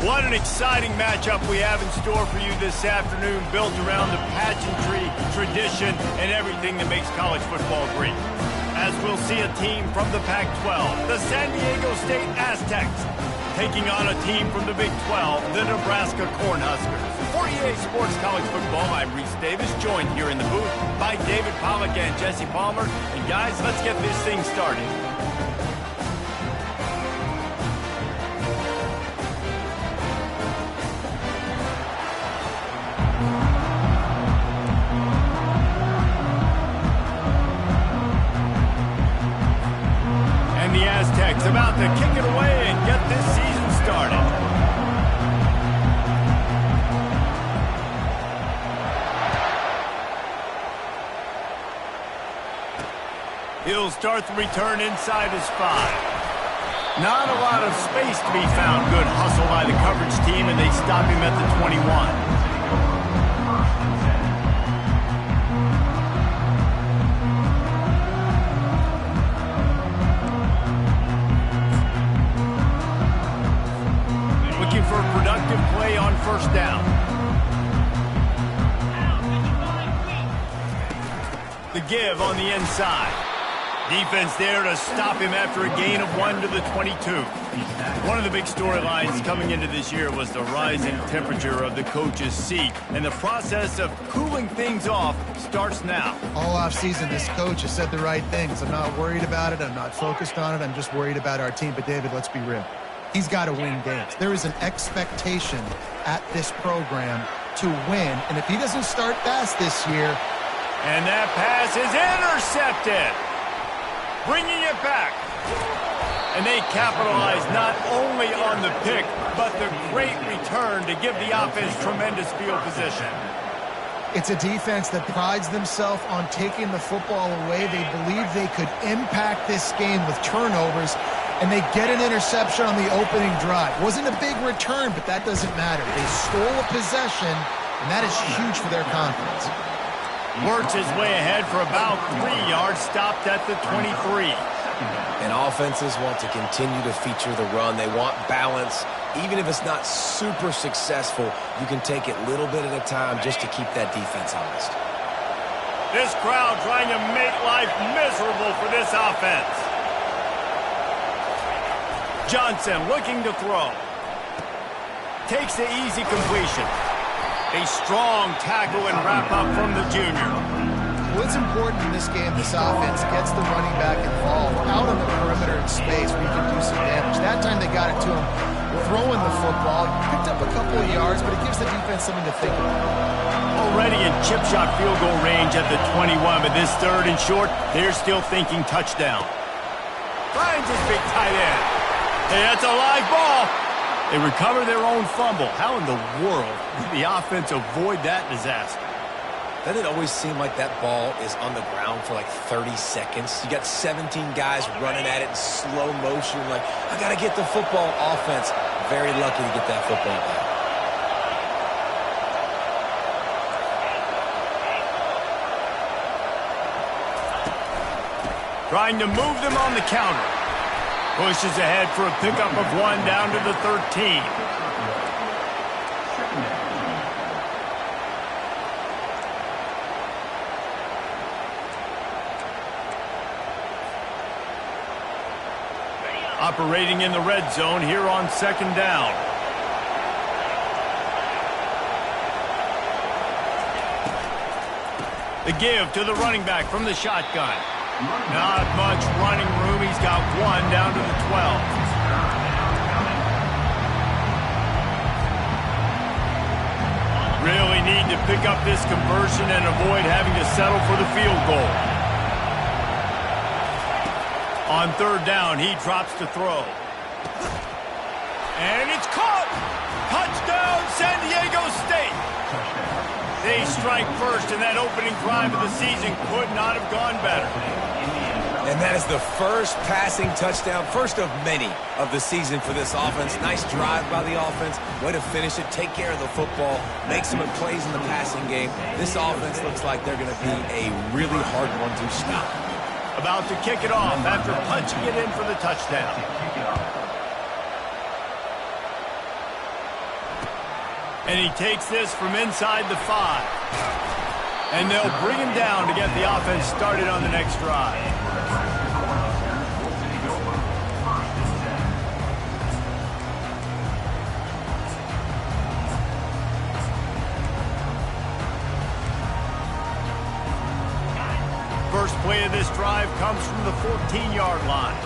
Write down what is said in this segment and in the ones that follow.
What an exciting matchup we have in store for you this afternoon, built around the pageantry, tradition, and everything that makes college football great. As we'll see a team from the Pac-12, the San Diego State Aztecs, taking on a team from the Big 12, the Nebraska Cornhuskers. For EA Sports College Football, I'm Reese Davis, joined here in the booth by David Pollack and Jesse Palmer. And guys, let's get this thing started. The Aztecs about to kick it away and get this season started. He'll start the return inside his 5. Not a lot of space to be found. Good hustle by the coverage team, and they stop him at the 21. For a productive play on first down. The give on the inside. Defense there to stop him after a gain of 1 to the 22. One of the big storylines coming into this year was the rising temperature of the coach's seat, and the process of cooling things off starts now. All offseason, this coach has said the right things. I'm not worried about it. I'm not focused on it. I'm just worried about our team. But, David, let's be real. He's got to win games. There is an expectation at this program to win, and if he doesn't start fast this year... And that pass is intercepted. Bringing it back. And they capitalize not only on the pick, but the great return to give the offense tremendous field position. It's a defense that prides themselves on taking the football away. They believe they could impact this game with turnovers, and they get an interception on the opening drive. Wasn't a big return, but that doesn't matter. They stole a possession, and that is huge for their confidence. Works his way ahead for about 3 yards, stopped at the 23. And offenses want to continue to feature the run. They want balance. Even if it's not super successful, you can take it little bit at a time just to keep that defense honest. This crowd trying to make life miserable for this offense. Johnson looking to throw. Takes the easy completion. A strong tackle and wrap up from the junior. What's important in this game, this offense gets the running back involved. Out on the perimeter in space where you can do some damage. That time they got it to him throwing the football. Picked up a couple of yards, but it gives the defense something to think about. Already in chip shot field goal range at the 21, but this third and short, they're still thinking touchdown. Finds his big tight end. Hey, that's a live ball. They recover their own fumble. How in the world did the offense avoid that disaster? Doesn't it always seem like that ball is on the ground for like 30 seconds? You got 17 guys running at it in slow motion. Like, I got to get the football. Offense, very lucky to get that football back. Trying to move them on the counter. Pushes ahead for a pickup of 1 down to the 13. Operating in the red zone here on second down. The give to the running back from the shotgun. Not much running room. He's got 1 down to the 12. Really need to pick up this conversion and avoid having to settle for the field goal. On third down, he drops to throw. And it's caught! Touchdown, San Diego State! They strike first, and that opening drive of the season could not have gone better. And that is the first passing touchdown, first of many of the season for this offense. Nice drive by the offense. Way to finish it, take care of the football, make some plays in the passing game. This offense looks like they're going to be a really hard one to stop. About to kick it off after punching it in for the touchdown. And he takes this from inside the 5. And they'll bring him down to get the offense started on the next drive. First play of this drive comes from the 14-yard line.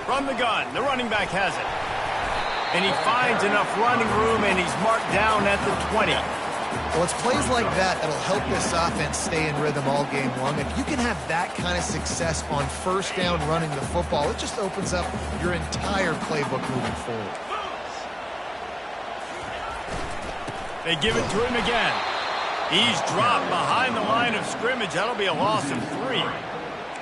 From the gun, the running back has it. And he finds enough running room, and he's marked down at the 20. Well, it's plays like that that'll help this offense stay in rhythm all game long. If you can have that kind of success on first down running the football, it just opens up your entire playbook moving forward. They give it to him again. He's dropped behind the line of scrimmage. That'll be a loss of 3.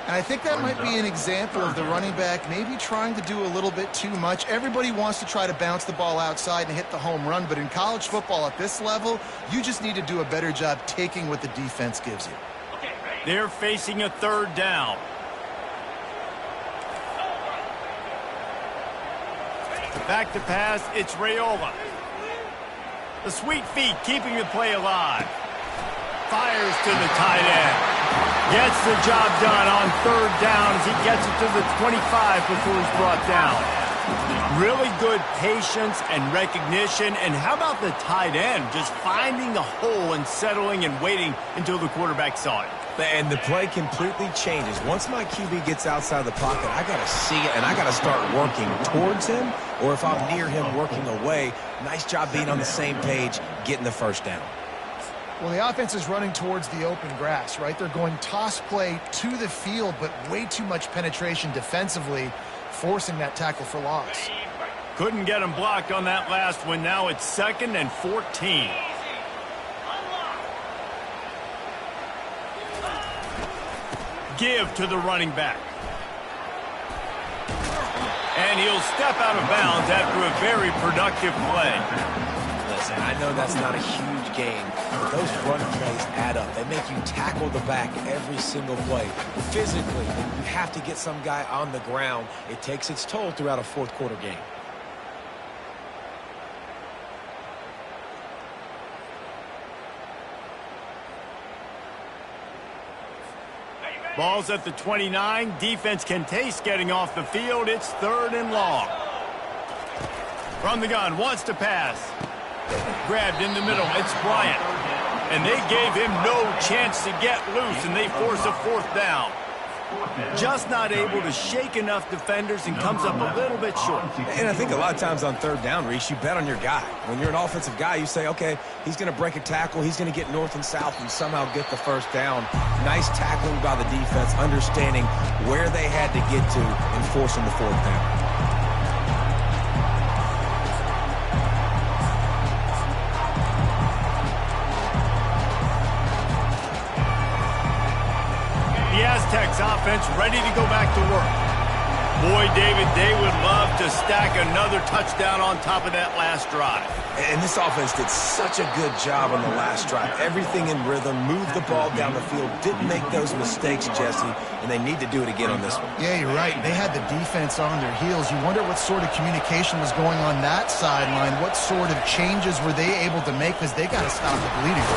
And I think that might be an example of the running back maybe trying to do a little bit too much. Everybody wants to try to bounce the ball outside and hit the home run, but in college football at this level, you just need to do a better job taking what the defense gives you. They're facing a 3rd down. Back to pass, it's Raiola. The sweet feet keeping the play alive. Fires to the tight end. Gets the job done on 3rd down as he gets it to the 25 before he's brought down. Really good patience and recognition. And how about the tight end just finding the hole and settling and waiting until the quarterback saw it? And the play completely changes. Once my QB gets outside the pocket, I got to see it, and I got to start working towards him, or if I'm near him working away. Nice job being on the same page, getting the first down. Well, the offense is running towards the open grass, right? They're going toss play to the field, but way too much penetration defensively, forcing that tackle for loss. Couldn't get him blocked on that last one. Now it's 2nd and 14. Give to the running back. And he'll step out of bounds after a very productive play. Listen, I know that's not a huge gain, but those run plays add up. They make you tackle the back every single play. Physically, you have to get some guy on the ground. It takes its toll throughout a 4th quarter game. Ball's at the 29. Defense can taste getting off the field. It's 3rd and long. From the gun, wants to pass. Grabbed in the middle. It's Bryant. And they gave him no chance to get loose, and they force a 4th down. Just not able to shake enough defenders and comes up a little bit short. And I think a lot of times on 3rd down, Reese, you bet on your guy. When you're an offensive guy, you say, okay, he's going to break a tackle, he's going to get north and south and somehow get the 1st down. Nice tackling by the defense, understanding where they had to get to and forcing the 4th down. Aztecs offense ready to go back to work. Boy, David, they would love to stack another touchdown on top of that last drive. And this offense did such a good job on the last drive. Everything in rhythm, moved the ball down the field, didn't make those mistakes, Jesse, and they need to do it again on this one. Yeah, you're right. They had the defense on their heels. You wonder what sort of communication was going on that sideline. What sort of changes were they able to make, because they got to stop the bleeding.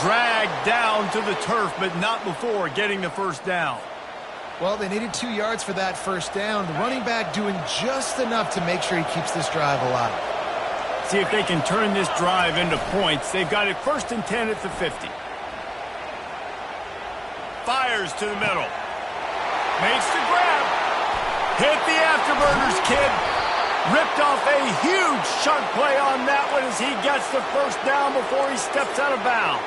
Dragged down to the turf, but not before getting the 1st down. Well, they needed 2 yards for that 1st down. The running back doing just enough to make sure he keeps this drive alive. See if they can turn this drive into points. They've got it 1st and 10 at the 50. Fires to the middle. Makes the grab. Hit the afterburners, kid. Ripped off a huge chunk play on that one as he gets the 1st down before he steps out of bounds.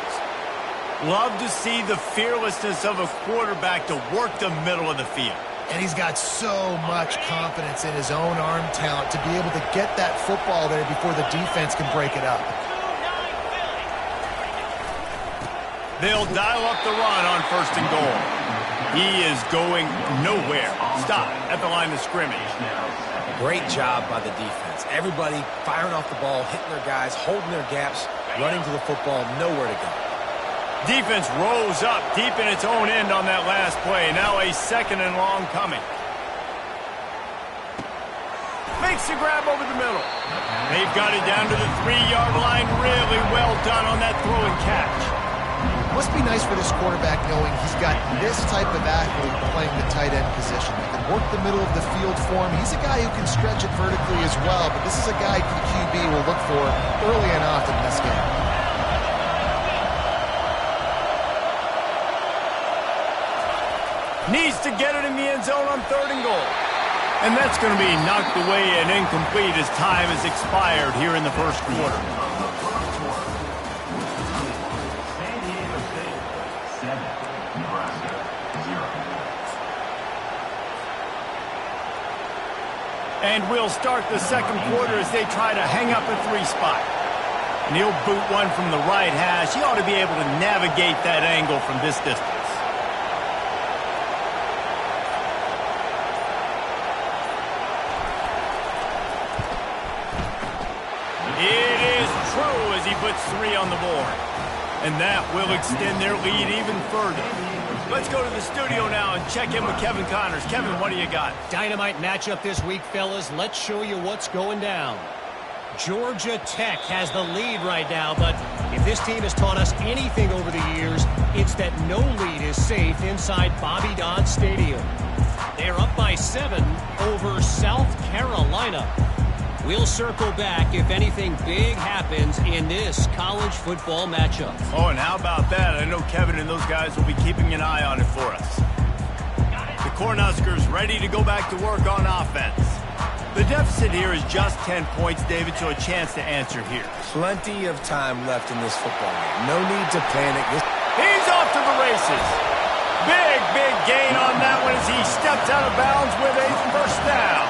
Love to see the fearlessness of a quarterback to work the middle of the field. And he's got so much confidence in his own arm talent to be able to get that football there before the defense can break it up. They'll dial up the run on 1st and goal. He is going nowhere. Stop at the line of scrimmage. Great job by the defense. Everybody firing off the ball, hitting their guys, holding their gaps, running to the football, nowhere to go. Defense rose up deep in its own end on that last play. Now a 2nd and long coming. Makes the grab over the middle. They've got it down to the 3-yard line. Really well done on that throw and catch. Must be nice for this quarterback knowing he's got this type of athlete playing the tight end position. He can work the middle of the field for him. He's a guy who can stretch it vertically as well, but this is a guy the QB will look for early and often in this game. Needs to get it in the end zone on 3rd and goal. And that's going to be knocked away and incomplete as time has expired here in the first quarter. And we'll start the second quarter as they try to hang up a 3 spot. And he'll boot one from the right hash. He ought to be able to navigate that angle from this distance. It is true as he puts 3 on the board. And that will extend their lead even further. Let's go to the studio now and check in with Kevin Connors. Kevin, what do you got? Dynamite matchup this week, fellas. Let's show you what's going down. Georgia Tech has the lead right now, but if this team has taught us anything over the years, it's that no lead is safe inside Bobby Dodd Stadium. They're up by 7 over South Carolina. We'll circle back if anything big happens in this college football matchup. Oh, and how about that? I know Kevin and those guys will be keeping an eye on it for us. The Cornhuskers ready to go back to work on offense. The deficit here is just 10 points, David, so a chance to answer here. Plenty of time left in this football game. No need to panic. He's off to the races. Big gain on that one as he steps out of bounds with a first down.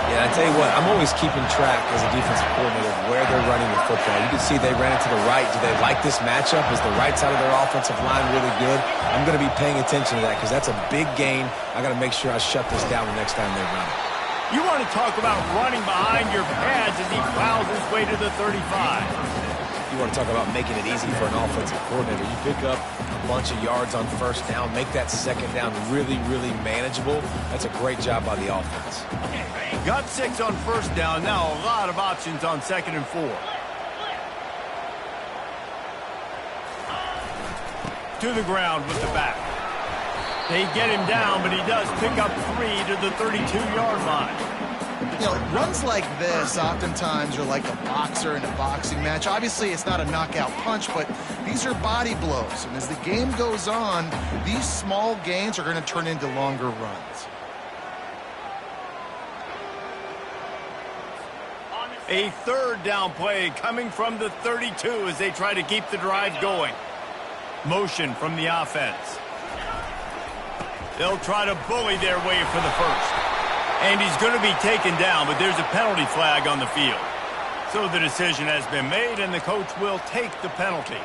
Yeah, I tell you what, I'm always keeping track as a defensive coordinator of where they're running the football. You can see they ran it to the right. Do they like this matchup? Is the right side of their offensive line really good? I'm going to be paying attention to that because that's a big gain. I got to make sure I shut this down the next time they run it. You want to talk about running behind your pads as he plows his way to the 35. You want to talk about making it easy for an offensive coordinator. You pick up a bunch of yards on first down, make that second down really manageable. That's a great job by the offense. Got 6 on first down. Now a lot of options on 2nd and 4. To the ground with the back. They get him down, but he does pick up 3 to the 32-yard line. You know, runs like this oftentimes are like a boxer in a boxing match. Obviously, it's not a knockout punch, but these are body blows. And as the game goes on, these small gains are going to turn into longer runs. A 3rd down play coming from the 32 as they try to keep the drive going. Motion from the offense. They'll try to bully their way for the first. And he's going to be taken down, but there's a penalty flag on the field. So the decision has been made, and the coach will take the penalty.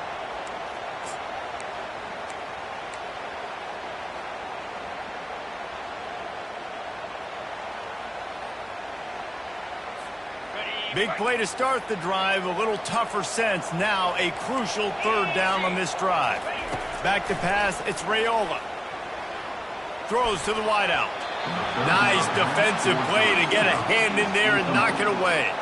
Big play to start the drive, a little tougher sense. Now a crucial 3rd down on this drive. Back to pass, it's Raiola. Throws to the wideout. Nice defensive play to get a hand in there and knock it away.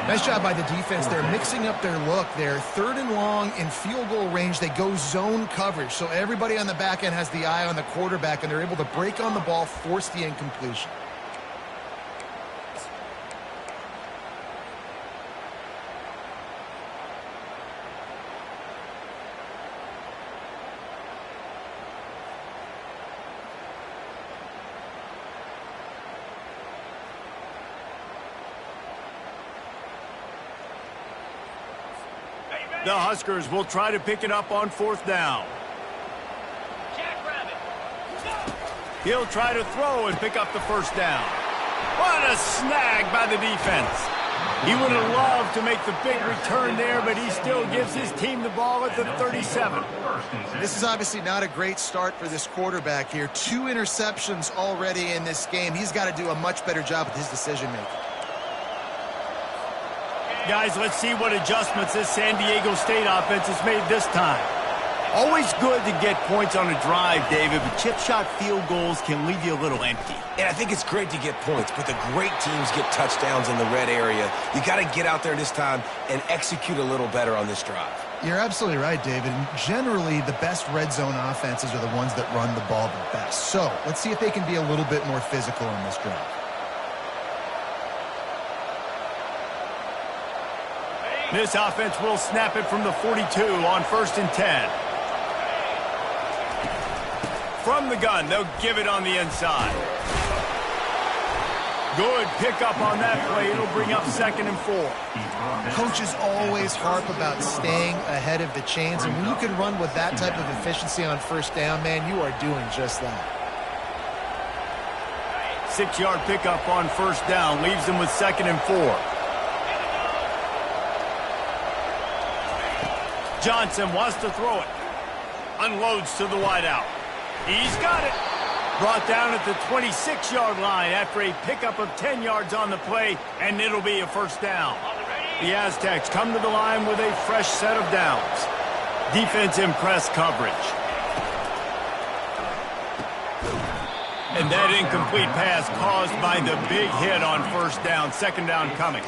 Nice job by the defense. They're mixing up their look. They're 3rd and long in field goal range. They go zone coverage. So everybody on the back end has the eye on the quarterback, and they're able to break on the ball, force the incompletion. The Huskers will try to pick it up on 4th down. He'll try to throw and pick up the first down. What a snag by the defense. He would have loved to make the big return there, but he still gives his team the ball at the 37. This is obviously not a great start for this quarterback here. 2 interceptions already in this game. He's got to do a much better job with his decision-making. Guys, let's see what adjustments this San Diego State offense has made this time. Always good to get points on a drive, David, but chip shot field goals can leave you a little empty. And I think it's great to get points, but the great teams get touchdowns in the red area. You got to get out there this time and execute a little better on this drive. You're absolutely right, David. And generally, the best red zone offenses are the ones that run the ball the best. So let's see if they can be a little bit more physical on this drive. This offense will snap it from the 42 on 1st and 10. From the gun, they'll give it on the inside. Good pickup on that play. It'll bring up 2nd and 4. Coaches always harp about staying ahead of the chains, and when you can run with that type of efficiency on 1st down, man, you are doing just that. 6-yard pickup on 1st down leaves them with 2nd and 4. Johnson wants to throw it. Unloads to the wideout. He's got it. Brought down at the 26-yard line after a pickup of 10 yards on the play, and it'll be a 1st down. The Aztecs come to the line with a fresh set of downs. Defense in press coverage. And that incomplete pass caused by the big hit on 1st down. 2nd down coming.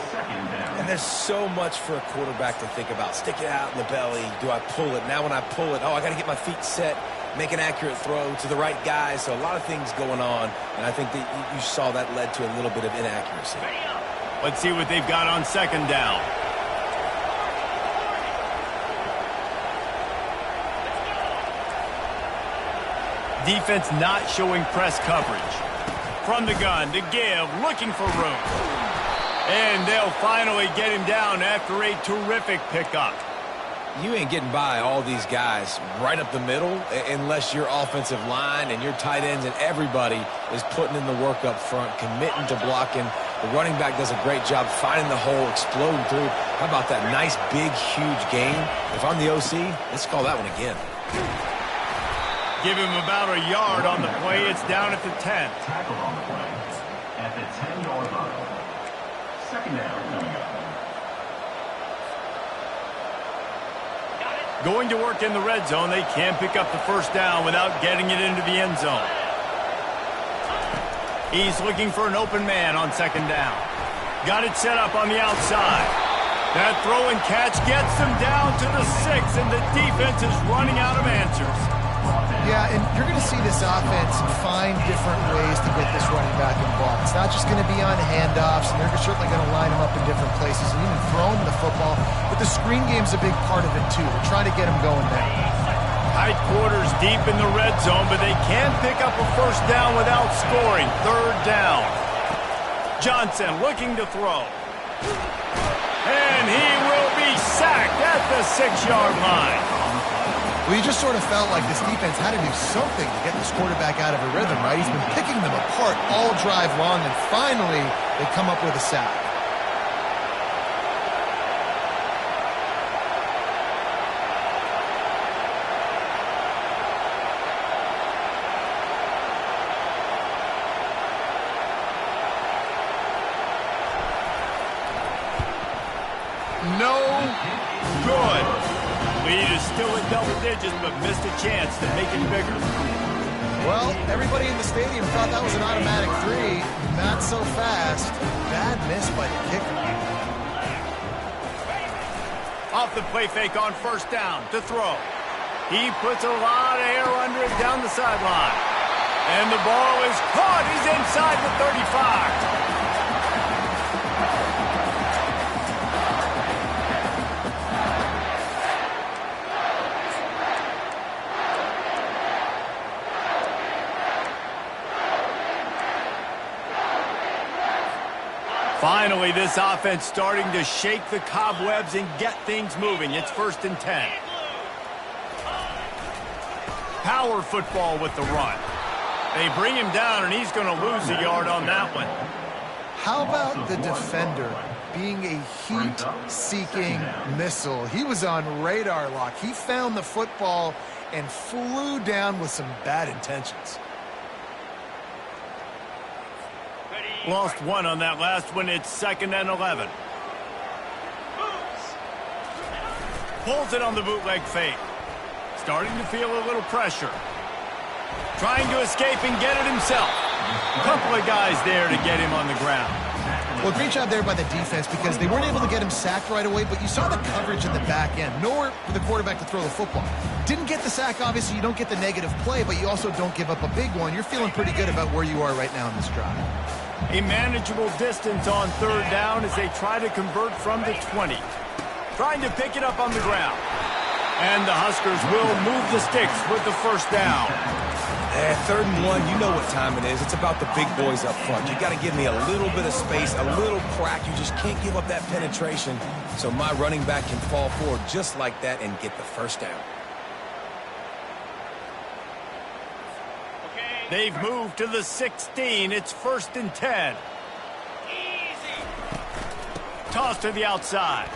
And there's so much for a quarterback to think about. Stick it out in the belly. Do I pull it? Now when I pull it, I got to get my feet set, make an accurate throw to the right guy. So a lot of things going on, and I think that you saw that led to a little bit of inaccuracy. Let's see what they've got on 2nd down. Defense not showing press coverage. From the gun to give, looking for room. And they'll finally get him down after a terrific pickup. You ain't getting by all these guys right up the middle unless your offensive line and your tight ends and everybody is putting in the work up front, committing to blocking. The running back does a great job finding the hole, exploding through. How about that nice, big, huge gain? If I'm the OC, let's call that one again. Give him about a yard on the play. It's down at the 10. Tackle on the play at the 10-yard line. 2nd down coming up. Going to work in the red zone. They can't pick up the 1st down without getting it into the end zone. He's looking for an open man on 2nd down. Got it set up on the outside. That throw and catch gets them down to the 6, and the defense is running out of answers. Yeah, and you're going to see this offense find different ways to get this running back involved. It's not just going to be on handoffs, and they're certainly going to line him up in different places and even throw him the football. But the screen game's a big part of it, too. They're trying to get him going there. Tight quarters deep in the red zone, but they can pick up a 1st down without scoring. 3rd down. Johnson looking to throw. And he will be sacked at the 6-yard line. Well, you just sort of felt like this defense had to do something to get this quarterback out of a rhythm, right? He's been picking them apart all drive long, and finally they come up with a sack. No good. Lead is still in double digits, but missed a chance to make it bigger. Well, everybody in the stadium thought that was an automatic 3. Not so fast. Bad miss by the kicker. Off the play fake on 1st down to throw. He puts a lot of air under it down the sideline. And the ball is caught. He's inside the 35. Finally, this offense starting to shake the cobwebs and get things moving. It's 1st and 10. Power football with the run. They bring him down, and he's going to lose a yard on that one. How about the defender being a heat-seeking missile? He was on radar lock. He found the football and flew down with some bad intentions. Lost one on that last one. It's 2nd and 11. Pulls it on the bootleg fake. starting to feel a little pressure. Trying to escape and get it himself. A couple of guys there to get him on the ground. Well, great job there by the defense because they weren't able to get him sacked right away, but you saw the coverage in the back end. Nowhere for the quarterback to throw the football. Didn't get the sack, obviously. You don't get the negative play, but you also don't give up a big one. You're feeling pretty good about where you are right now in this drive. A manageable distance on third down as they try to convert from the 20. Trying to pick it up on the ground. And the Huskers will move the sticks with the first down. At 3rd and 1, you know what time it is. It's about the big boys up front. You got to give me a little bit of space, a little crack. You just can't give up that penetration. So my running back can fall forward just like that and get the first down. They've moved to the 16. It's 1st and 10. Easy. Toss to the outside.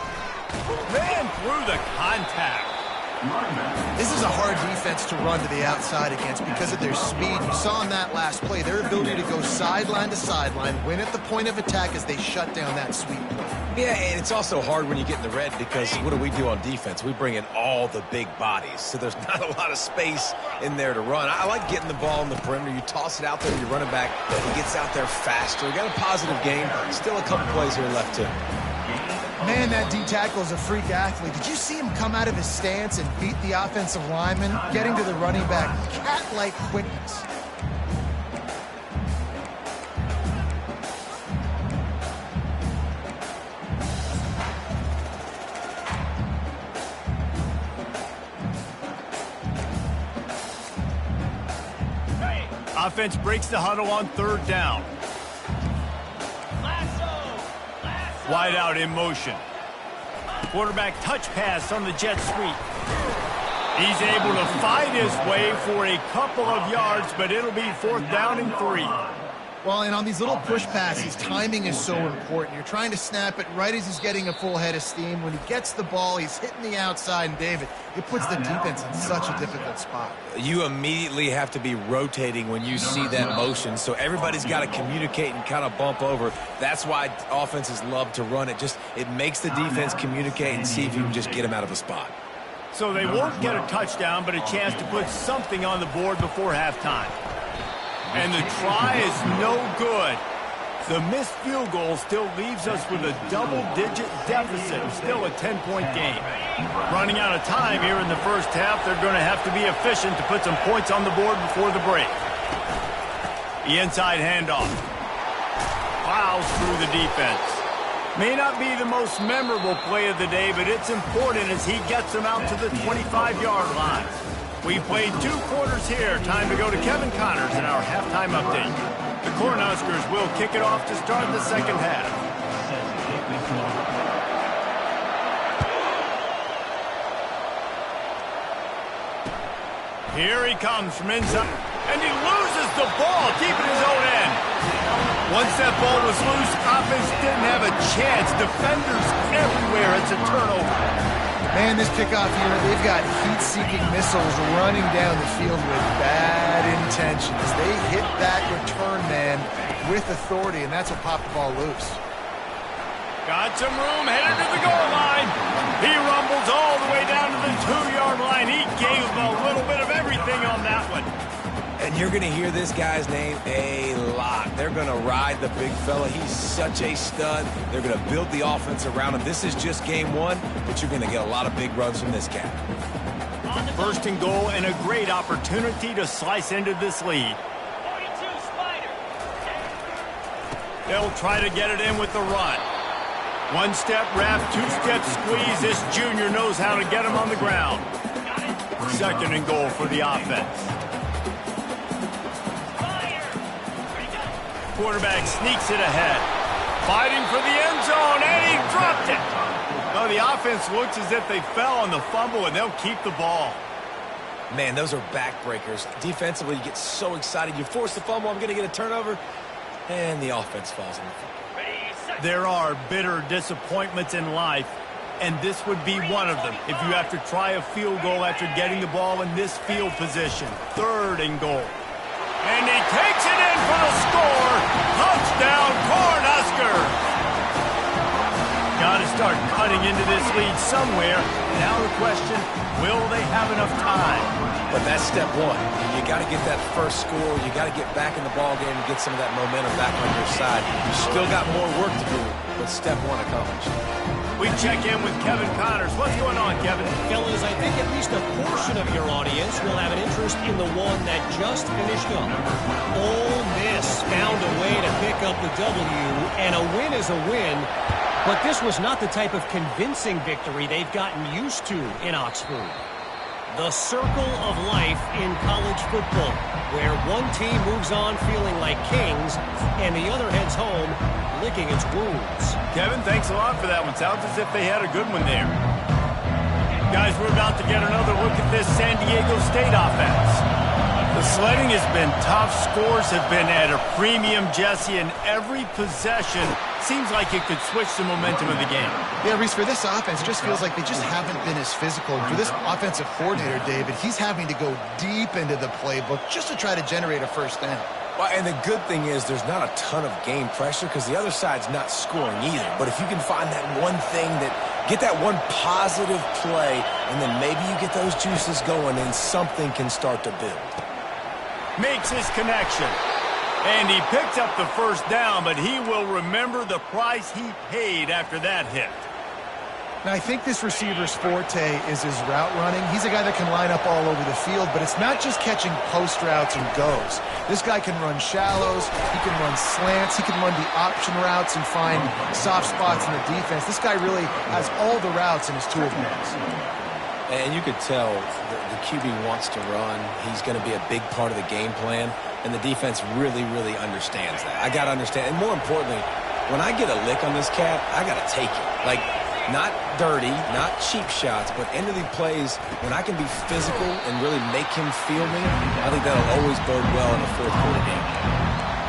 Ran through the contact. This is a hard defense to run to the outside against because of their speed. You saw in that last play their ability to go sideline to sideline, win at the point of attack as they shut down that sweep play. Yeah, and it's also hard when you get in the red because what do we do on defense? We bring in all the big bodies, so there's not a lot of space in there to run. I like getting the ball in the perimeter. You toss it out there, you're running back. He gets out there faster. We got a positive game. Still a couple plays here left too. Man, that D-tackle is a freak athlete. Did you see him come out of his stance and beat the offensive lineman, getting to the running back? Cat-like quickness. Offense breaks the huddle on 3rd down. Wide out in motion. Quarterback touch pass on the jet sweep. He's able to fight his way for a couple of yards, but it'll be 4th down and 3. Well, and on these little push passes, timing is so important. You're trying to snap it right as he's getting a full head of steam. When he gets the ball, he's hitting the outside, and David, it puts the defense in such a difficult spot. You immediately have to be rotating when you see that motion, so everybody's got to communicate and kind of bump over. That's why offenses love to run it. It makes the defense communicate and see if you can just get them out of a spot. So they won't get a touchdown, but a chance to put something on the board before halftime. And the try is no good. The missed field goal still leaves us with a double-digit deficit, still a 10-point game. Running out of time here in the first half, they're going to have to be efficient to put some points on the board before the break. The inside handoff. Plows through the defense. May not be the most memorable play of the day, but it's important as he gets them out to the 25-yard line. We played 2 quarters here. Time to go to Kevin Connors in our halftime update. The Cornhuskers will kick it off to start the second half. Here he comes from inside, and he loses the ball deep in his own end. Once that ball was loose, offense didn't have a chance. Defenders everywhere. It's a turnover. Man, this kickoff here, they've got heat-seeking missiles running down the field with bad intentions. They hit that return man with authority, and that's what popped the ball loose. Got some room, headed to the goal line. He rumbles all the way down to the 2-yard line. He gave a little bit of everything on that one. And you're going to hear this guy's name a lot. They're going to ride the big fella. He's such a stud. They're going to build the offense around him. This is just game 1, but you're going to get a lot of big runs from this cat. 1st and goal and a great opportunity to slice into this lead. They'll try to get it in with the run. 1-step wrap, 2-step squeeze. This junior knows how to get him on the ground. 2nd and goal for the offense. Quarterback sneaks it ahead. Fighting for the end zone, and he dropped it. Well, the offense looks as if they fell on the fumble, and they'll keep the ball. Man, those are backbreakers. Defensively, you get so excited. You force the fumble, I'm going to get a turnover, and the offense falls on the fumble. There are bitter disappointments in life, and this would be one of them. If you have to try a field goal after getting the ball in this field position. 3rd and goal. And he takes it in for the score. Touchdown, Cornhuskers. Got to start start cutting into this lead somewhere. Now the question, will they have enough time? But that's step one. You got to get that first score. You got to get back in the ball game and get some of that momentum back on your side. You still got more work to do, but step one accomplished. We check in with Kevin Connors. What's going on, Kevin? Fellas, I think at least a portion of your audience will have an interest in the one that just finished up. Ole Miss found a way to pick up the W, and a win is a win, but this was not the type of convincing victory they've gotten used to in Oxford. The circle of life in college football, where one team moves on feeling like kings, and the other heads home licking its wounds. Kevin, thanks a lot for that one. Sounds as if they had a good one there. Guys, we're about to get another look at this San Diego State offense. The sledding has been tough. Scores have been at a premium, Jesse, and every possession seems like it could switch the momentum of the game. Yeah, Reese, for this offense, it just feels like they just haven't been as physical. And for this offensive coordinator, David, he's having to go deep into the playbook just to try to generate a first down. Well, and the good thing is there's not a ton of game pressure because the other side's not scoring either. But if you can find that one thing get that one positive play, and then maybe you get those juices going and something can start to build. Makes his connection. And he picks up the first down, but he will remember the price he paid after that hit. Now, I think this receiver's forte is his route running. He's a guy that can line up all over the field, but it's not just catching post routes and goes. This guy can run shallows, he can run slants, he can run the option routes and find soft spots in the defense. This guy really has all the routes in his toolbox. And you could tell the QB wants to run. He's going to be a big part of the game plan, and the defense really, really understands that. I got to understand, and more importantly, when I get a lick on this cat, I got to take it. Like, not dirty, not cheap shots, but end of the plays, when I can be physical and really make him feel me, I think that'll always bode well in a fourth quarter game.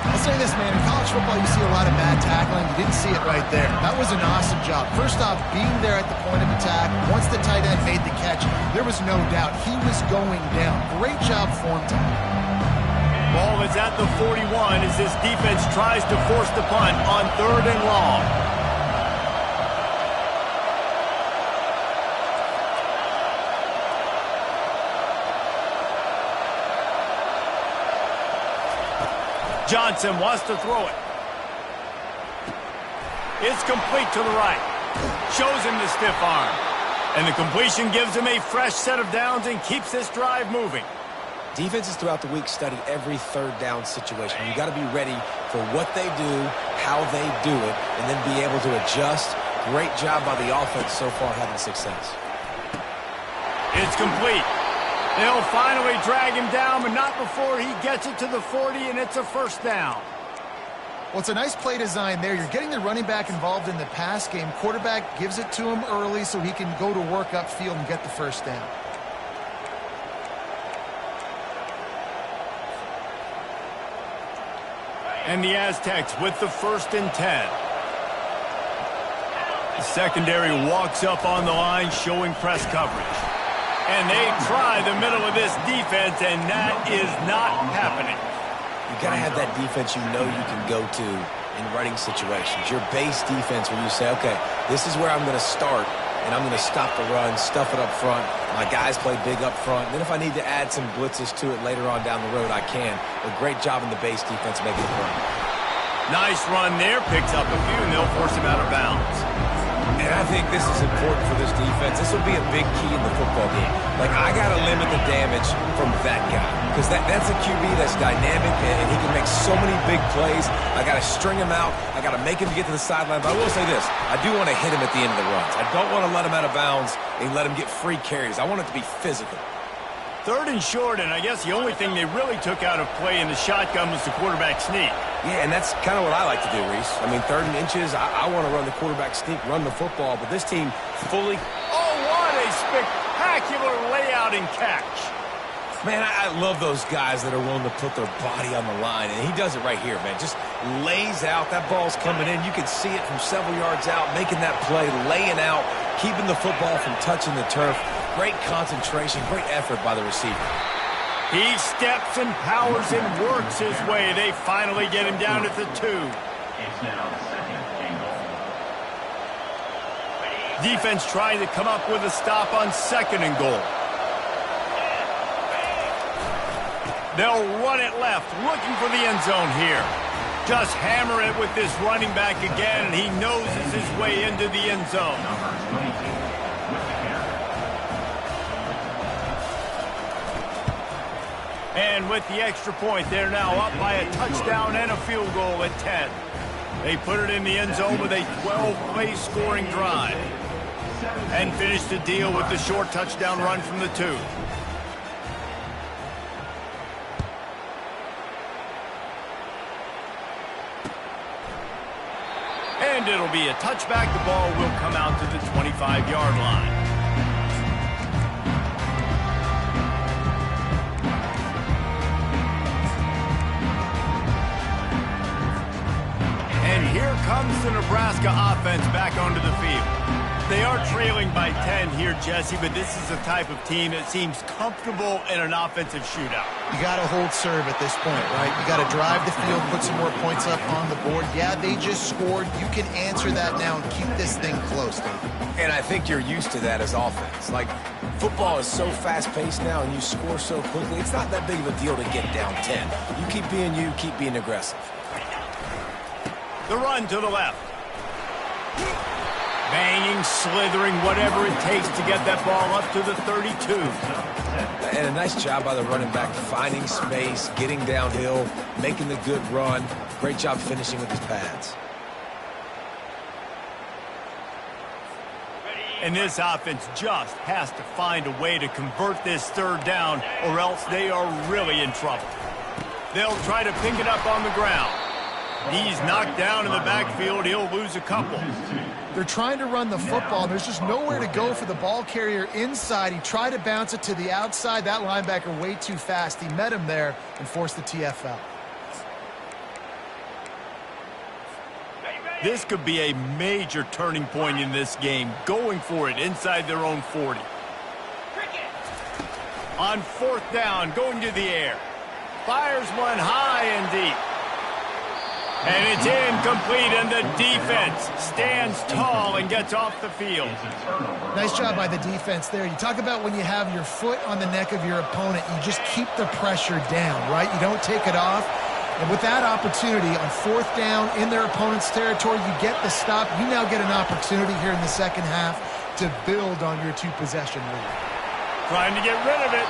I'll say this, man. In college football, you see a lot of bad tackling. You didn't see it right there. That was an awesome job. First off, being there at the point of attack. Once the tight end made the catch, there was no doubt he was going down. Great job form time. Ball is at the 41 as this defense tries to force the punt on 3rd and long. Johnson wants to throw it. It's complete to the right. Shows him the stiff arm. And the completion gives him a fresh set of downs and keeps this drive moving. Defenses throughout the week study every third down situation. You got to be ready for what they do, how they do it, and then be able to adjust. Great job by the offense so far having success. It's complete. They'll finally drag him down, but not before he gets it to the 40, and it's a first down. Well, it's a nice play design there. You're getting the running back involved in the pass game. Quarterback gives it to him early so he can go to work upfield and get the first down. And the Aztecs with the 1st and 10. The secondary walks up on the line, showing press coverage. And they try the middle of this defense, and that is not happening. You got to have that defense you know you can go to in running situations. Your base defense where you say, okay, this is where I'm going to start, and I'm going to stop the run, stuff it up front. My guys play big up front. And then if I need to add some blitzes to it later on down the road, I can. A great job in the base defense making it run. Nice run there. Picks up a few, and they'll force him out of bounds. And I think this is important for this defense. This will be a big key in the football game. Like, I got to limit the damage from that guy. Because that's a QB that's dynamic, and he can make so many big plays. I got to string him out. I got to make him get to the sideline. But I will say this. I do want to hit him at the end of the runs. I don't want to let him out of bounds and let him get free carries. I want it to be physical. 3rd and short, and I guess the only thing they really took out of play in the shotgun was the quarterback sneak. Yeah, and that's kind of what I like to do, Reese. I mean, 3rd and inches, I want to run the quarterback sneak, run the football, but this team fully... Oh, what a spectacular layout and catch. Man, I love those guys that are willing to put their body on the line, and he does it right here, man. Just lays out. That ball's coming in. You can see it from several yards out, making that play, laying out, keeping the football from touching the turf. Great concentration, great effort by the receiver. He steps and powers and works his way. They finally get him down at the 2. It's now 2nd and goal. Defense trying to come up with a stop on 2nd and goal. They'll run it left, looking for the end zone here. Just hammer it with this running back again, and he noses his way into the end zone. And with the extra point, they're now up by a touchdown and a field goal at 10. They put it in the end zone with a 12-play scoring drive. And finish the deal with the short touchdown run from the 2. And it'll be a touchback. The ball will come out to the 25-yard line. And here comes the Nebraska offense back onto the field. They are trailing by 10 here, Jesse, but this is a type of team that seems comfortable in an offensive shootout. You got to hold serve at this point, right? You got to drive the field, put some more points up on the board. Yeah, they just scored. You can answer that now and keep this thing close, Dave. And I think you're used to that as offense. Like, football is so fast-paced now and you score so quickly, it's not that big of a deal to get down 10. You keep being you, keep being aggressive. The run to the left. Banging, slithering, whatever it takes to get that ball up to the 32. And a nice job by the running back, finding space, getting downhill, making the good run. Great job finishing with his pads. And this offense just has to find a way to convert this 3rd down, or else they are really in trouble. They'll try to pick it up on the ground. He's knocked down in the backfield. He'll lose a couple. They're trying to run the football. There's just nowhere to go for the ball carrier inside. He tried to bounce it to the outside. That linebacker way too fast. He met him there and forced the TFL. This could be a major turning point in this game, going for it inside their own 40. On 4th down, going to the air. Fires one high and deep. And it's incomplete, and the defense stands tall and gets off the field. Nice job by the defense there. You talk about when you have your foot on the neck of your opponent, you just keep the pressure down, right? You don't take it off. And with that opportunity on 4th down in their opponent's territory, you get the stop. You now get an opportunity here in the 2nd half to build on your 2-possession lead. Trying to get rid of it.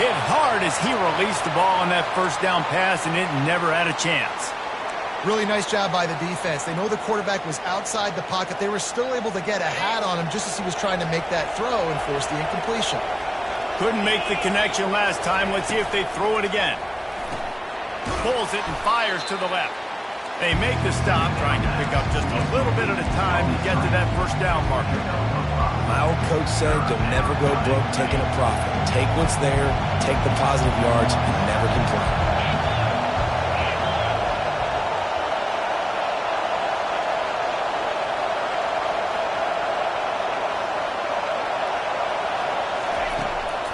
Hit hard as he released the ball on that 1st down pass, and it never had a chance. Really nice job by the defense. They know the quarterback was outside the pocket. They were still able to get a hat on him just as he was trying to make that throw and force the incompletion. Couldn't make the connection last time. Let's see if they throw it again. Pulls it and fires to the left. They make the stop, trying to pick up just a little bit at a time to get to that 1st down marker. My old coach said you'll never go broke taking a profit. Take what's there, take the positive yards, and never complain.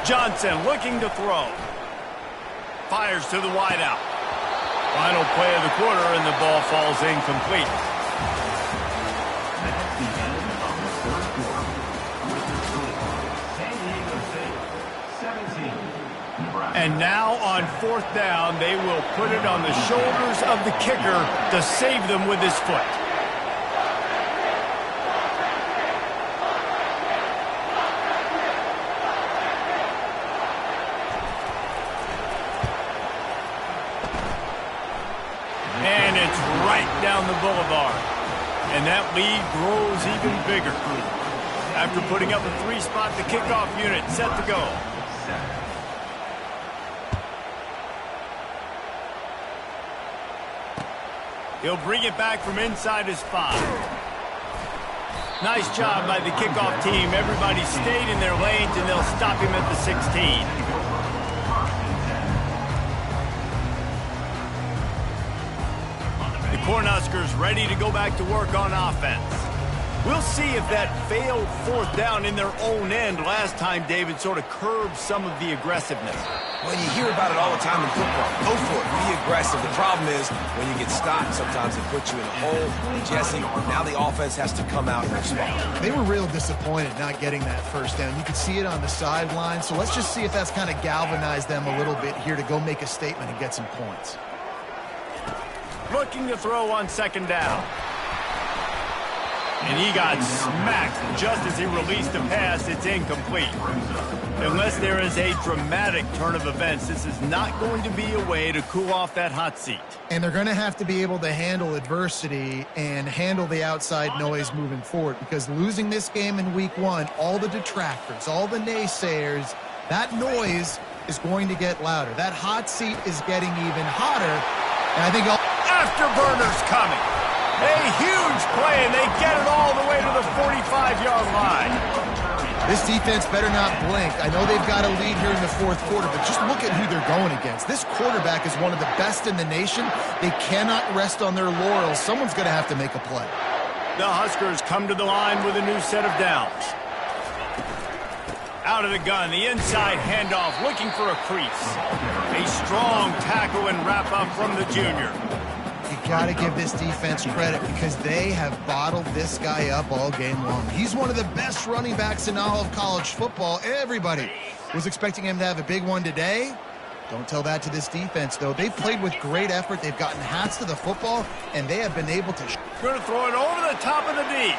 Johnson looking to throw. Fires to the wideout. Final play of the quarter, and the ball falls incomplete. And now on 4th down, they will put it on the shoulders of the kicker to save them with his foot. And it's right down the boulevard. And that lead grows even bigger. After putting up a 3-spot, the kickoff unit set to go. He'll bring it back from inside his 5. Nice job by the kickoff team. Everybody stayed in their lanes, and they'll stop him at the 16. The Cornhuskers ready to go back to work on offense. We'll see if that failed fourth down in their own end last time, David, sort of curbed some of the aggressiveness. Well, you hear about it all the time in football. Go for it. Be aggressive. The problem is when you get stopped, sometimes it puts you in a hole. Jesse, now the offense has to come out and respond. They were real disappointed not getting that first down. You could see it on the sideline. So let's just see if that's kind of galvanized them a little bit here to go make a statement and get some points. Looking to throw on second down. And he got smacked just as he released the pass. It's incomplete. Unless there is a dramatic turn of events, this is not going to be a way to cool off that hot seat. And they're going to have to be able to handle adversity and handle the outside noise moving forward, because losing this game in week 1, all the detractors, all the naysayers, that noise is going to get louder. That hot seat is getting even hotter. And I think afterburners coming. A huge play, and they get it all the way to the 45-yard line. This defense better not blink. I know they've got a lead here in the fourth quarter, but just look at who they're going against. This quarterback is one of the best in the nation. They cannot rest on their laurels. Someone's going to have to make a play. The Huskers come to the line with a new set of downs. Out of the gun, the inside handoff, looking for a crease. A strong tackle and wrap-up from the junior. You got to give this defense credit because they have bottled this guy up all game long. He's one of the best running backs in all of college football. Everybody was expecting him to have a big one today. Don't tell that to this defense, though. They've played with great effort. They've gotten hats to the football, and they have been able to... Going to throw it over the top of the D.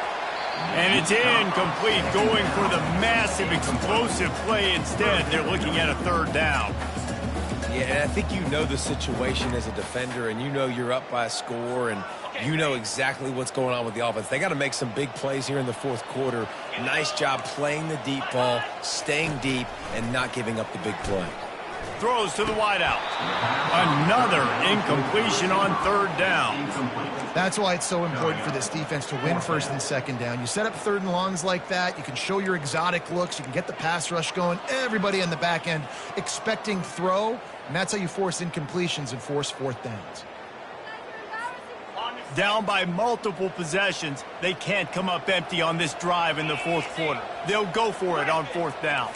And it's incomplete, going for the massive, explosive play instead. They're looking at a third down. Yeah, and I think you know the situation as a defender, and you know you're up by a score, and you know exactly what's going on with the offense. They got to make some big plays here in the fourth quarter. Nice job playing the deep ball, staying deep, and not giving up the big play. Throws to the wideout. Another incompletion on third down. That's why it's so important for this defense to win first and second down. You set up third and longs like that, you can show your exotic looks, you can get the pass rush going, everybody on the back end expecting throw, and that's how you force incompletions and force fourth downs. Down by multiple possessions, they can't come up empty on this drive in the fourth quarter. They'll go for it on fourth down.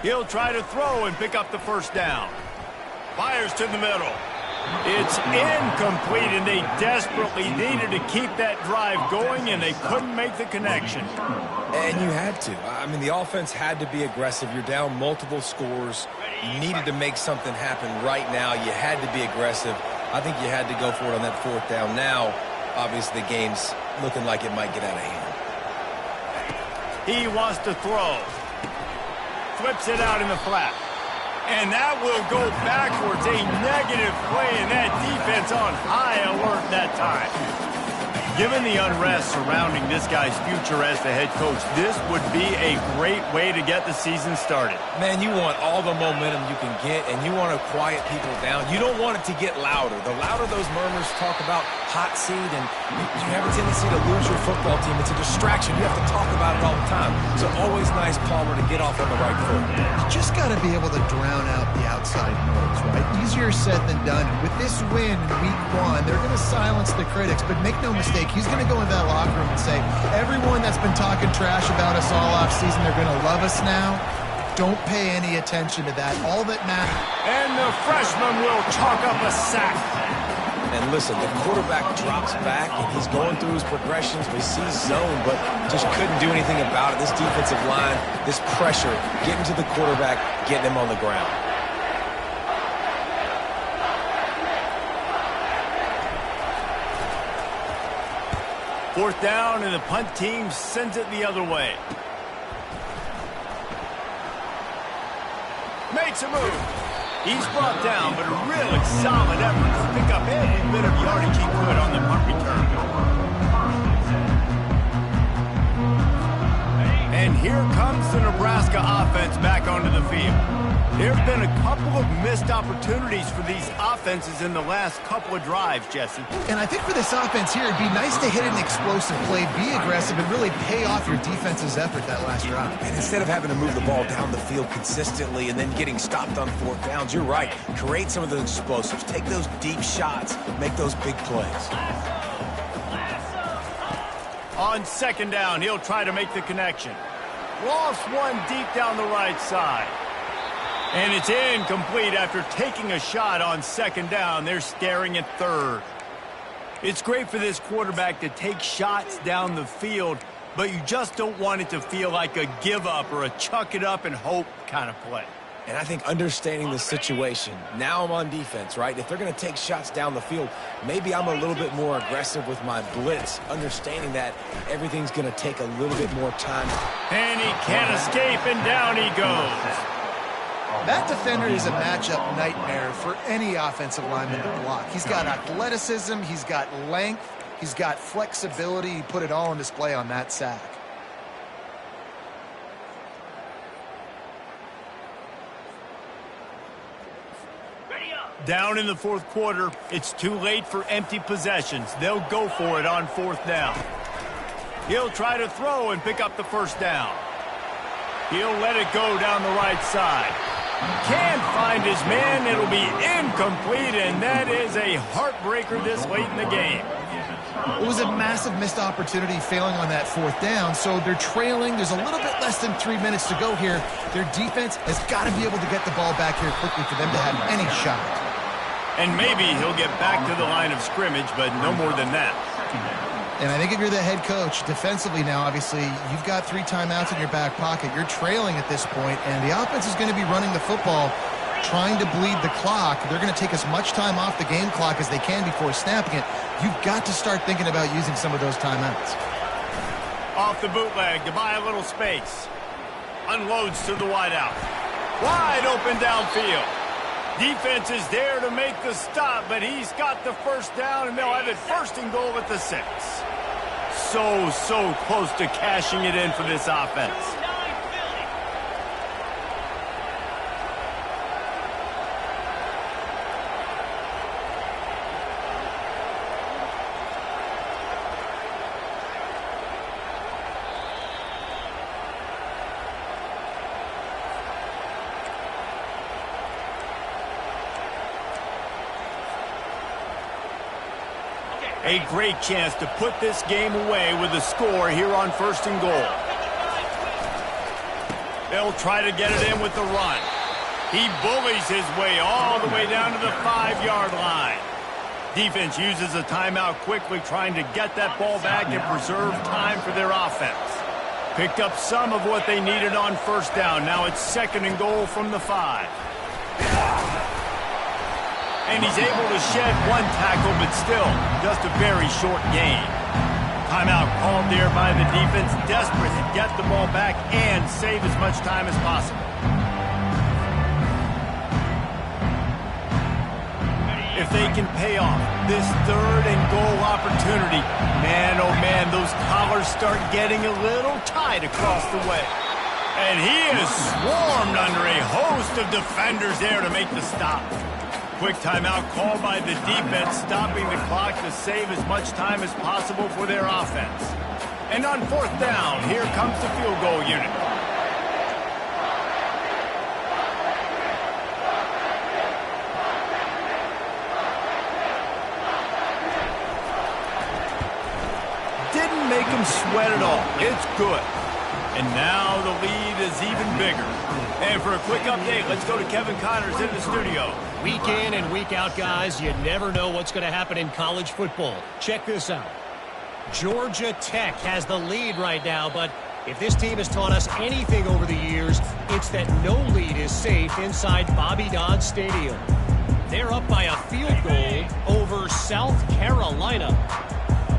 He'll try to throw and pick up the first down. Fires to the middle. It's incomplete, and they desperately needed to keep that drive going, and they couldn't make the connection. And you had to. I mean, the offense had to be aggressive. You're down multiple scores. You needed to make something happen right now. You had to be aggressive. I think you had to go for it on that fourth down. Now, obviously, the game's looking like it might get out of hand. He wants to throw. Flips it out in the flat. And that will go backwards. A negative play, and that defense on high alert that time. Given the unrest surrounding this guy's future as the head coach, this would be a great way to get the season started. Man, you want all the momentum you can get, and you want to quiet people down. You don't want it to get louder. The louder those murmurs talk about hot seat, and you have a tendency to lose your football team. It's a distraction. You have to talk about it all the time. So always nice, Palmer, to get off on the right foot. You just got to be able to drown out the outside noise, right? Easier said than done. With this win in week 1, they're going to silence the critics, but make no mistake, he's going to go into that locker room and say, everyone that's been talking trash about us all offseason, they're going to love us now. Don't pay any attention to that. All that matters. And the freshman will chalk up a sack. And listen, the quarterback drops back, and he's going through his progressions. We see zone, but just couldn't do anything about it. This defensive line, this pressure, getting to the quarterback, getting him on the ground. Fourth down, and the punt team sends it the other way. Makes a move. He's brought down, but a really solid effort to pick up every bit of yardage he could on the punt return. And here comes the Nebraska offense back onto the field. There have been a couple of missed opportunities for these offenses in the last couple of drives, Jesse. And I think for this offense here, it'd be nice to hit an explosive play, be aggressive, and really pay off your defense's effort that last drive. And instead of having to move the ball down the field consistently and then getting stopped on fourth downs, you're right. Create some of those explosives. Take those deep shots. Make those big plays. On second down, he'll try to make the connection. Lost one deep down the right side. And it's incomplete after taking a shot on second down. They're staring at third. It's great for this quarterback to take shots down the field, but you just don't want it to feel like a give up or a chuck it up and hope kind of play. And I think understanding the situation, now I'm on defense, right? If they're going to take shots down the field, maybe I'm a little bit more aggressive with my blitz, understanding that everything's going to take a little bit more time. And he can't escape, and down he goes. That defender is a matchup nightmare for any offensive lineman to block. He's got athleticism, he's got length, he's got flexibility. He put it all on display on that sack. Down in the fourth quarter, it's too late for empty possessions. They'll go for it on fourth down. He'll try to throw and pick up the first down. He'll let it go down the right side. Can't find his man. It'll be incomplete, and that is a heartbreaker this late in the game. It was a massive missed opportunity failing on that fourth down, so they're trailing. There's a little bit less than 3 minutes to go here. Their defense has got to be able to get the ball back here quickly for them to have any shot. And maybe he'll get back to the line of scrimmage, but no more than that. And I think if you're the head coach, defensively now, obviously, you've got 3 timeouts in your back pocket. You're trailing at this point, and the offense is going to be running the football, trying to bleed the clock. They're going to take as much time off the game clock as they can before snapping it. You've got to start thinking about using some of those timeouts. Off the bootleg to buy a little space. Unloads to the wideout. Wide open downfield. Defense is there to make the stop, but he's got the first down, and they'll have it first and goal at the 6. So close to cashing it in for this offense. A great chance to put this game away with a score here on first and goal. They'll try to get it in with the run. He bullies his way all the way down to the 5-yard line. Defense uses a timeout quickly, trying to get that ball back and preserve time for their offense. Picked up some of what they needed on first down. Now it's second and goal from the 5. And he's able to shed one tackle, but still just a very short gain. Timeout called there by the defense, desperate to get the ball back and save as much time as possible. If they can pay off this third and goal opportunity, man, oh man, those collars start getting a little tight across the way. And he is swarmed under a host of defenders there to make the stop. Quick timeout called by the defense, stopping the clock to save as much time as possible for their offense. And on fourth down, here comes the field goal unit. Didn't make him sweat at all. It's good. And now the lead is even bigger. And for a quick update, let's go to Kevin Connors in the studio. Week in and week out, guys, you never know what's going to happen in college football. Check this out. Georgia Tech has the lead right now, but if this team has taught us anything over the years, it's that no lead is safe inside Bobby Dodd Stadium. They're up by a field goal over South Carolina.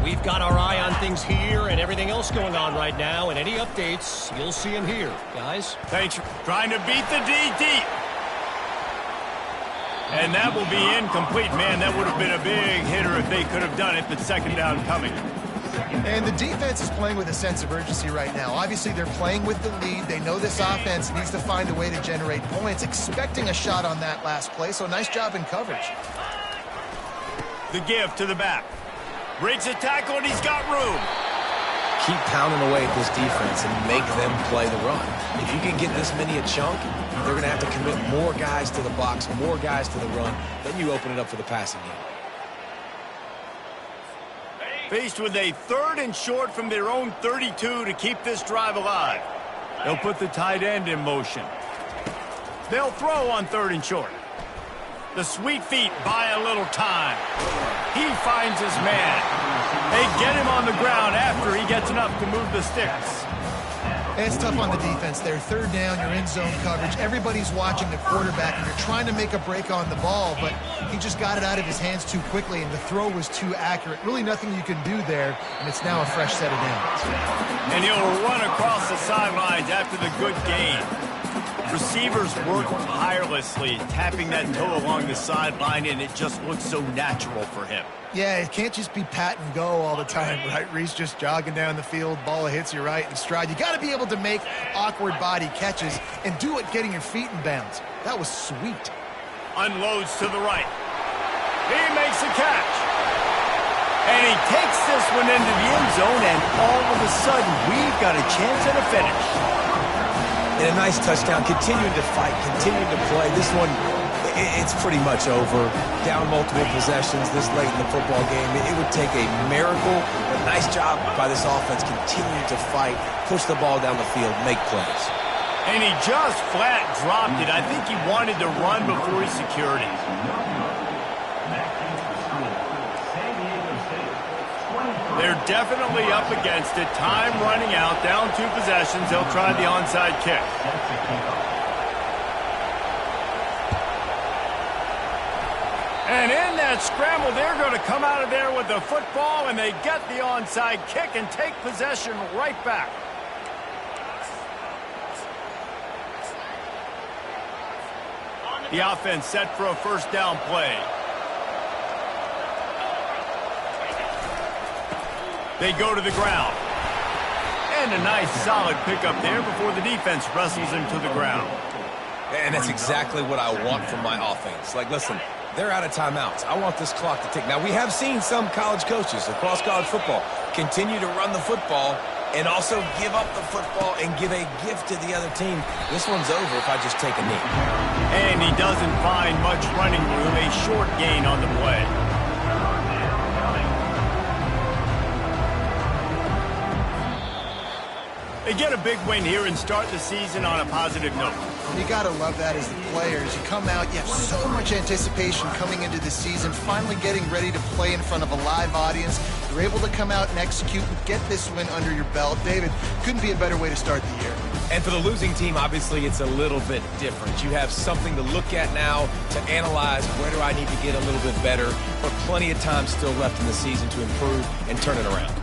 We've got our eye on things here and everything else going on right now, and any updates, you'll see them here, guys. Thanks for trying to beat the D deep. And that will be incomplete. Man, that would have been a big hitter if they could have done it, but second down coming. And the defense is playing with a sense of urgency right now. Obviously, they're playing with the lead. They know this offense needs to find a way to generate points, expecting a shot on that last play, so nice job in coverage. The give to the back. Breaks a tackle, and he's got room. Keep pounding away at this defense and make them play the run. If you can get this many a chunk, they're going to have to commit more guys to the box, more guys to the run. Then you open it up for the passing game. Faced with a 3rd and short from their own 32 to keep this drive alive. They'll put the tight end in motion. They'll throw on 3rd and short. The sweet feet buy a little time. He finds his man. They get him on the ground after he gets enough to move the sticks. It's tough on the defense there. 3rd down, you're in zone coverage. Everybody's watching the quarterback, and you're trying to make a break on the ball, but he just got it out of his hands too quickly, and the throw was too accurate. Really nothing you can do there, and it's now a fresh set of downs. And he'll run across the sidelines after the good gain. Receivers work tirelessly, tapping that toe along the sideline, and it just looks so natural for him. Yeah, it can't just be pat and go all the time, right? Reese just jogging down the field, ball hits you right in stride. You got to be able to make awkward body catches and do it getting your feet in bounds. That was sweet. Unloads to the right. He makes a catch. And he takes this one into the end zone, and all of a sudden, we've got a chance at a finish. And a nice touchdown, continuing to fight, continuing to play. This one, it's pretty much over. Down multiple possessions this late in the football game. It would take a miracle, but nice job by this offense continuing to fight, push the ball down the field, make plays. And he just flat dropped it. I think he wanted to run before he secured it. They're definitely up against it. Time running out, down 2 possessions. They'll try the onside kick. And in that scramble, they're going to come out of there with the football, and they get the onside kick and take possession right back. The offense set for a 1st down play. They go to the ground. And a nice solid pickup there before the defense wrestles him to the ground. And that's exactly what I want from my offense. Like, listen, they're out of timeouts. I want this clock to tick. Now, we have seen some college coaches across college football continue to run the football and also give up the football and give a gift to the other team. This one's over if I just take a knee. And he doesn't find much running room. A short gain on the play. They get a big win here and start the season on a positive note. You got to love that as the players. You come out, you have so much anticipation coming into the season, finally getting ready to play in front of a live audience. You're able to come out and execute and get this win under your belt. David, couldn't be a better way to start the year. And for the losing team, obviously, it's a little bit different. You have something to look at now to analyze where do I need to get a little bit better, but plenty of time still left in the season to improve and turn it around.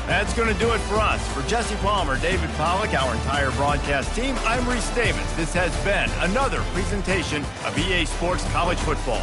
That's going to do it for us. For Jesse Palmer, David Pollack, our entire broadcast team, I'm Reese Davis. This has been another presentation of EA Sports College Football.